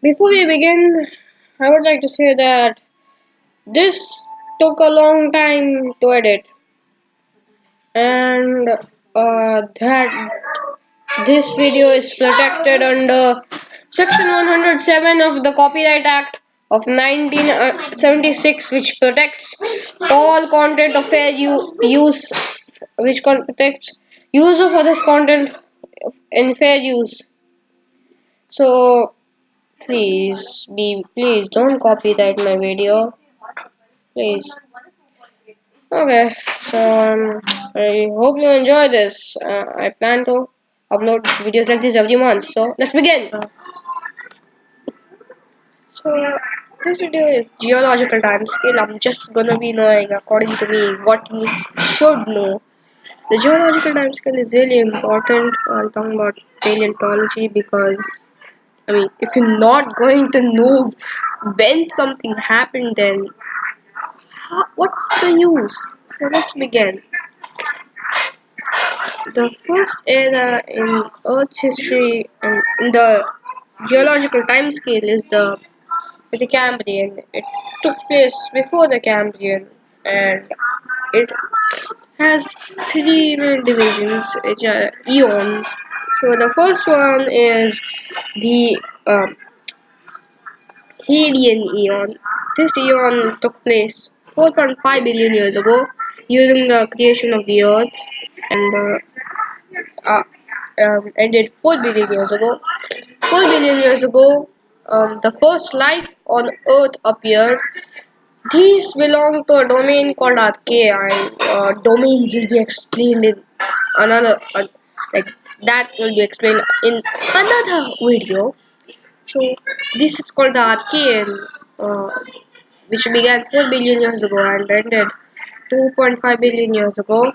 Before we begin, I would like to say that this took a long time to edit, and that this video is protected under Section 107 of the Copyright Act of 1976, which protects all content of fair use, which protects use of others' content in fair use. So please don't copyright my video, please. Okay, so I hope you enjoy this. I plan to upload videos like this every month. So let's begin. So this video is geological time scale. I'm just gonna be knowing, according to me, what you should know. The geological time scale is really important while talking about paleontology because if you're not going to know when something happened, then what's the use? So let's begin. The first era in Earth's history and in the geological timescale is the Cambrian. It took place before the Cambrian, and it has three main divisions, which are eons. So the first one is the Hadian eon. This eon took place 4.5 billion years ago during the creation of the Earth, and uh, ended 4 billion years ago. 4 billion years ago, the first life on Earth appeared. These belong to a domain called Archaea, and domains will be explained in another, like that will be explained in another video. So this is called the Archean, which began 4 billion years ago and ended 2.5 billion years ago.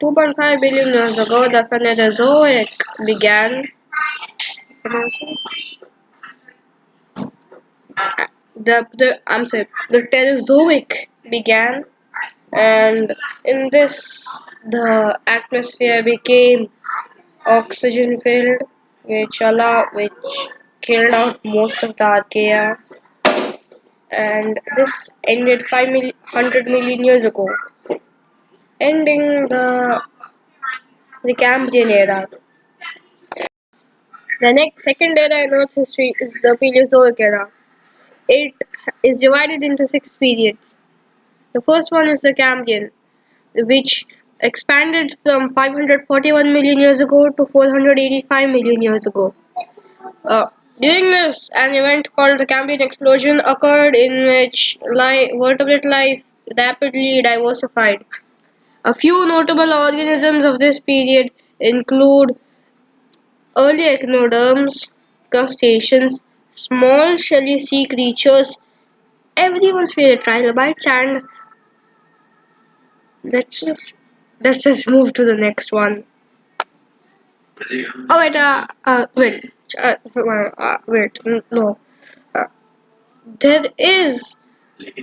2.5 billion years ago, the Phanerozoic began. The Terozoic began, and in this, the atmosphere became oxygen filled, which killed out most of the archaea, and this ended 500 million years ago, ending the Cambrian era. The next second era in Earth's history is the Paleozoic era. It is divided into 6 periods. The first one is the Cambrian, which expanded from 541 million years ago to 485 million years ago. Uh, During this, an event called the Cambrian explosion occurred in which vertebrate life rapidly diversified. A few notable organisms of this period include early echinoderms, crustaceans, small shelly sea creatures, everyone's favorite trilobites, and let's just let's just move to the next one. Oh wait, no. Uh, there is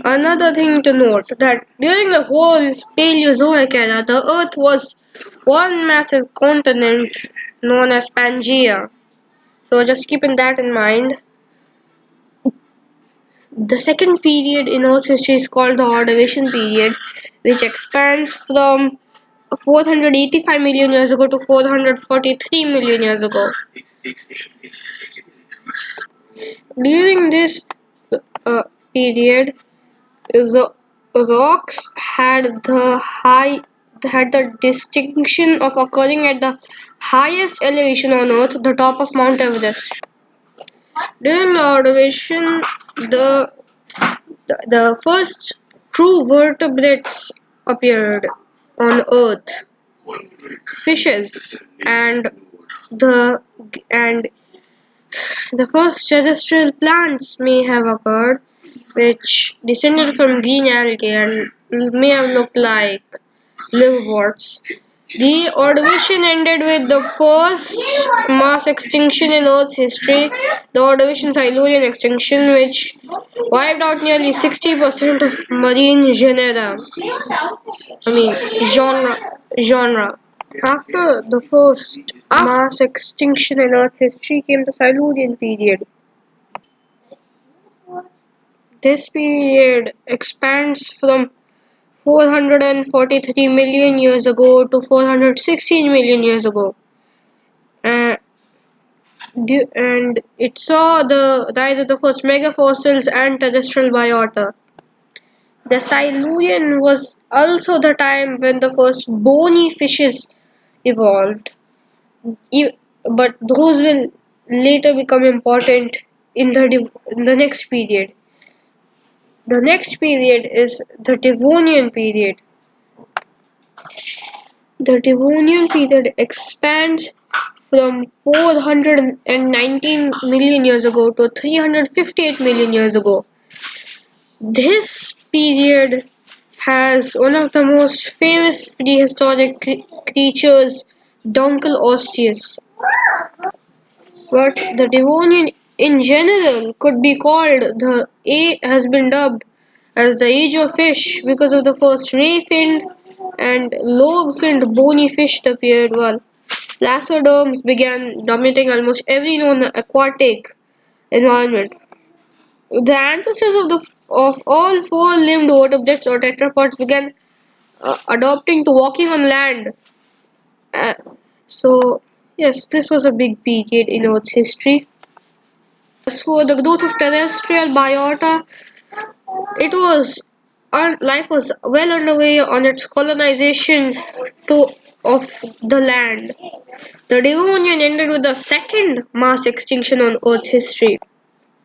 another thing to note that during the whole Paleozoic era, the Earth was one massive continent known as Pangaea. So just keeping that in mind. The second period in Earth's history is called the Ordovician period, which expands from 485 million years ago to 443 million years ago. During this uh, period, the rocks had the distinction of occurring at the highest elevation on Earth, the top of Mount Everest. During the Ordovician, the first true vertebrates appeared on Earth, fishes, and the and the first terrestrial plants may have occurred, which descended from green algae and may have looked like liverworts. The Ordovician ended with the first mass extinction in Earth's history, the Ordovician Silurian extinction, which wiped out nearly 60% of marine genera. I mean, genre. After the first mass extinction in Earth's history came the Silurian period. This period expands from 443 million years ago to 416 million years ago. Uh, and it saw the rise of the first megafossils and terrestrial biota. The Silurian was also the time when the first bony fishes evolved, but those will later become important in the next period. The next period is the Devonian period. The Devonian period expands from 419 million years ago to 358 million years ago. This period has one of the most famous prehistoric creatures, Dunkel. But the Devonian in general could be called the A has been dubbed as the age of fish because of the first ray-finned and lobe-finned bony fish that appeared while placoderms began dominating almost every known aquatic environment. The ancestors of all four-limbed vertebrates or tetrapods began adopting to walking on land. Uh, so yes, this was a big period in Earth's history. As for the growth of terrestrial biota, it was life was well underway on its colonization to of the land. The Devonian ended with the second mass extinction on Earth's history.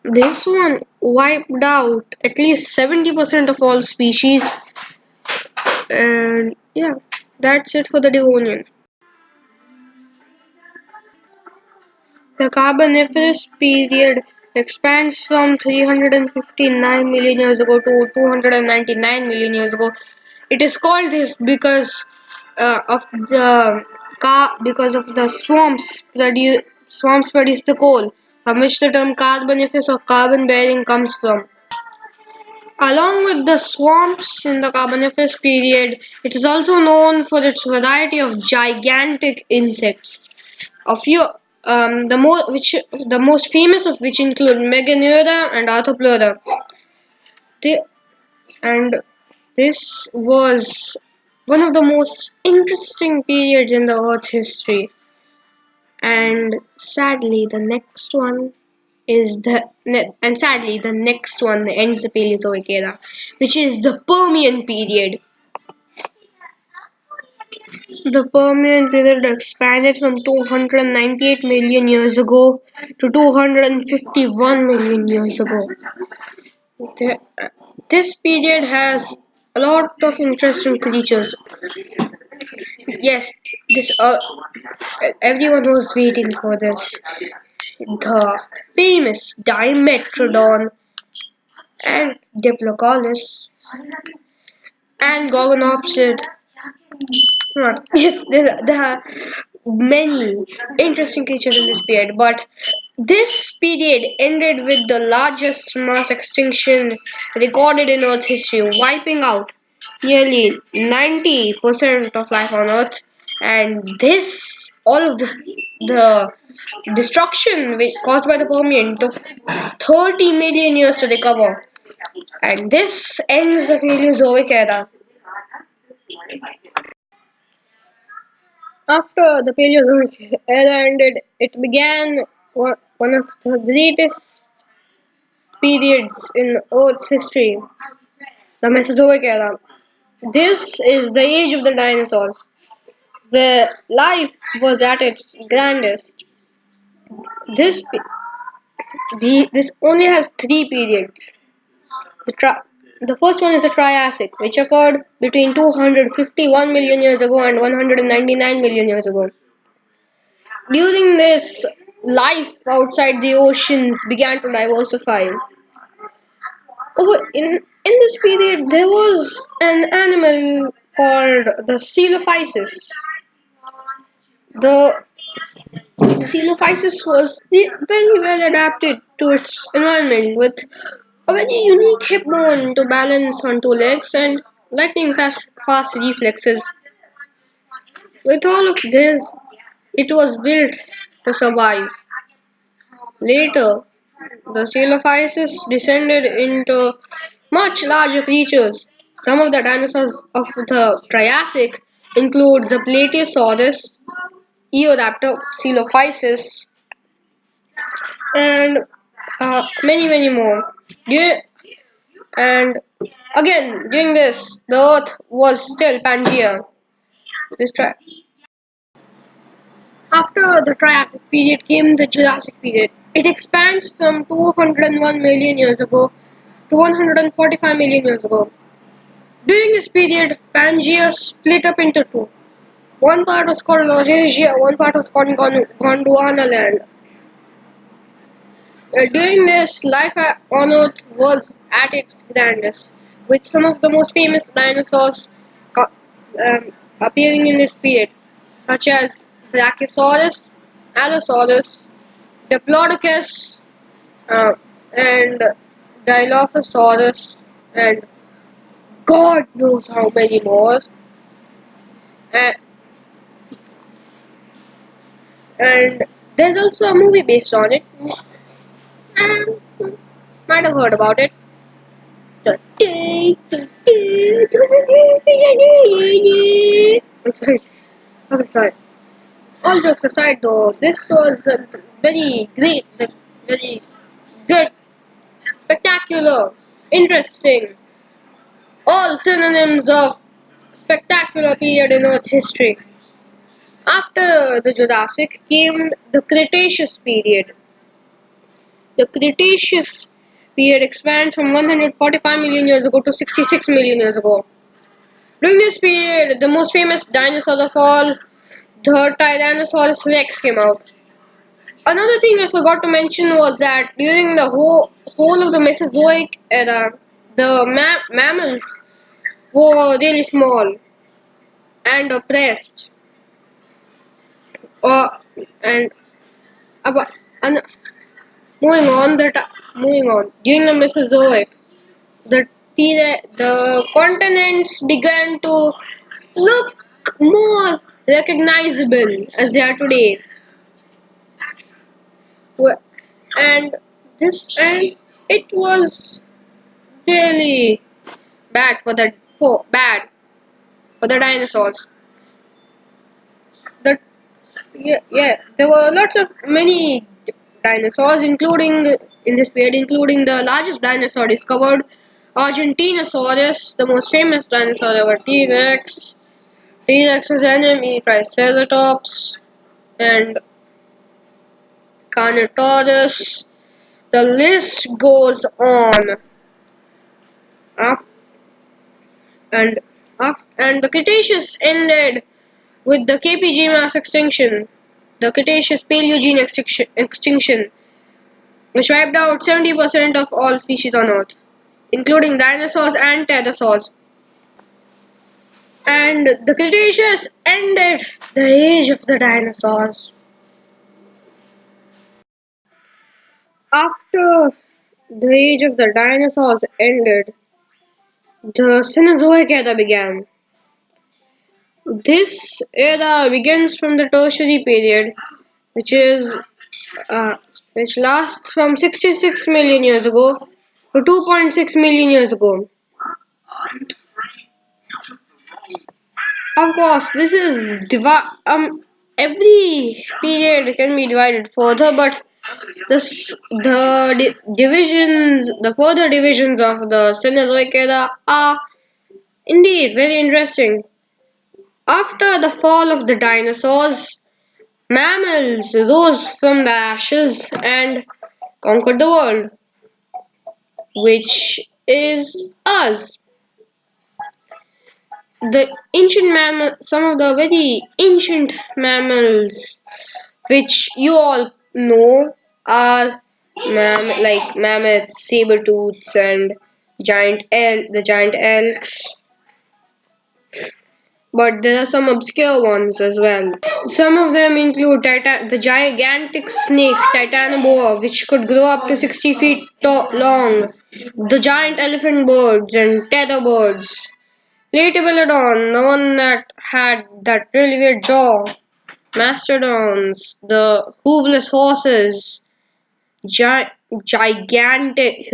This one wiped out at least 70% of all species, and yeah, that's it for the Devonian. The Carboniferous period expands from 359 million years ago to 299 million years ago. It is called this because of the swamps produce the coal, from which the term carboniferous or carbon bearing comes from. Along with the swamps in the Carboniferous period, it is also known for its variety of gigantic insects. A few, the most famous of which include Meganeura and Arthropleura. They, and this was one of the most interesting periods in the Earth's history. And sadly, the next one ends the Paleozoic era, which is the Permian period. The Permian period expanded from 298 million years ago to 251 million years ago. The- this period has a lot of interesting creatures. Yes, this everyone was waiting for this. The famous Dimetrodon and Diplodocus and Gorgonopsid. Yes, there are many interesting creatures in this period, but this period ended with the largest mass extinction recorded in Earth's history, wiping out nearly 90% of life on Earth. And all of this, the destruction caused by the Permian took 30 million years to recover. And this ends the Paleozoic era. After the Paleozoic era ended, it began one of the greatest periods in Earth's history, the Mesozoic era. This is the age of the dinosaurs, where life was at its grandest. This this only has three periods. The first one is the Triassic, which occurred between 251 million years ago and 199 million years ago. During this, life outside the oceans began to diversify. In this period, there was an animal called the Coelophysis. The Coelophysis was very well adapted to its environment with a very unique hip bone to balance on two legs and lightning fast reflexes. With all of this, It was built to survive. Later, the Coelophysis descended into much larger creatures. Some of the dinosaurs of the Triassic include the Plateosaurus, Eoraptor, Coelophysis, and many more. Dur- And again, during this, the Earth was still Pangea. This tri- After the Triassic period came the Jurassic period. It expands from 201 million years ago to 145 million years ago. During this period, Pangaea split up into two. One part was called Laurasia, one part was called Gondwana land. During this, life on Earth was at its grandest, with some of the most famous dinosaurs appearing in this period, such as Brachiosaurus, Allosaurus, Diplodocus, and Dilophosaurus, and God knows how many more. Uh, and there's also a movie based on it. Um, might have heard about it. I'm sorry. I'm sorry. All jokes aside, though, this was very great, very good, spectacular, interesting. All synonyms of spectacular period in Earth's history. After the Jurassic came the Cretaceous period. The Cretaceous period expands from 145 million years ago to 66 million years ago. During this period, the most famous dinosaur of all, the Tyrannosaurus rex, came out. Another thing I forgot to mention was that during the whole of the Mesozoic era, the mammals were really small and oppressed. Uh, and about, and moving on, moving on. During the Mesozoic, the continents began to look more recognizable as they are today. Wh- And and it was really bad for the dinosaurs. The there were lots of many dinosaurs, including in this period, including the largest dinosaur discovered, Argentinosaurus, the most famous dinosaur ever, T-Rex, T-Rex's enemy, Triceratops, and Carnotaurus. The list goes on. Af- and and the Cretaceous ended with the KPG mass extinction, the Cretaceous Paleogene extinction, which wiped out 70% of all species on Earth, including dinosaurs and pterosaurs. And the Cretaceous ended the age of the dinosaurs. After the age of the dinosaurs ended, the Cenozoic era began. This era begins from the Tertiary period, which is which lasts from 66 million years ago to 2.6 million years ago. Of course, this is every period can be divided further, but the further divisions of the Cenozoic era are indeed very interesting. After the fall of the dinosaurs, mammals rose from the ashes and conquered the world, which is us. Some of the very ancient mammals, which you all know, are like mammoths, saber-tooths, and the giant elks. But there are some obscure ones as well. Some of them include the gigantic snake Titanoboa, which could grow up to 60 feet long, the giant elephant birds and tether birds, Platybelodon, the one that had that really weird jaw, mastodons, the hoofless horses, gi- gigantic,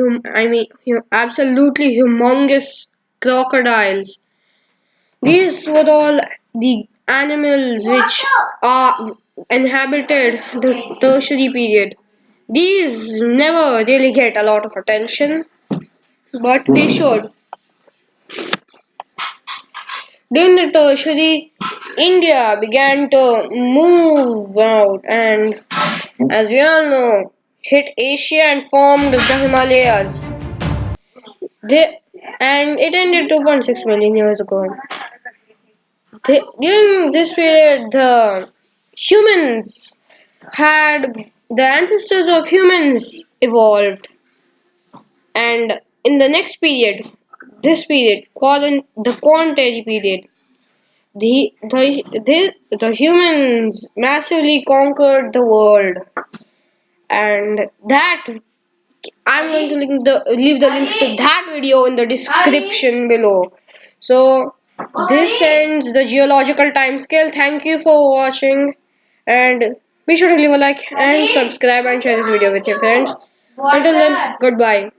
absolutely humongous crocodiles. These were all the animals which are inhabited the tertiary period. These never really get a lot of attention, but they should. During the tertiary, India began to move out and, as we all know, hit Asia and formed the Himalayas. They, and it ended 2.6 million years ago. During this period, the humans the ancestors of humans evolved, and in the next period, this period, called the Quaternary period, the humans massively conquered the world, and that I'm going to leave the link to that video in the description below. So this ends the geological time scale. Thank you for watching, and be sure to leave a like and subscribe and share this video with your friends. Until then, goodbye.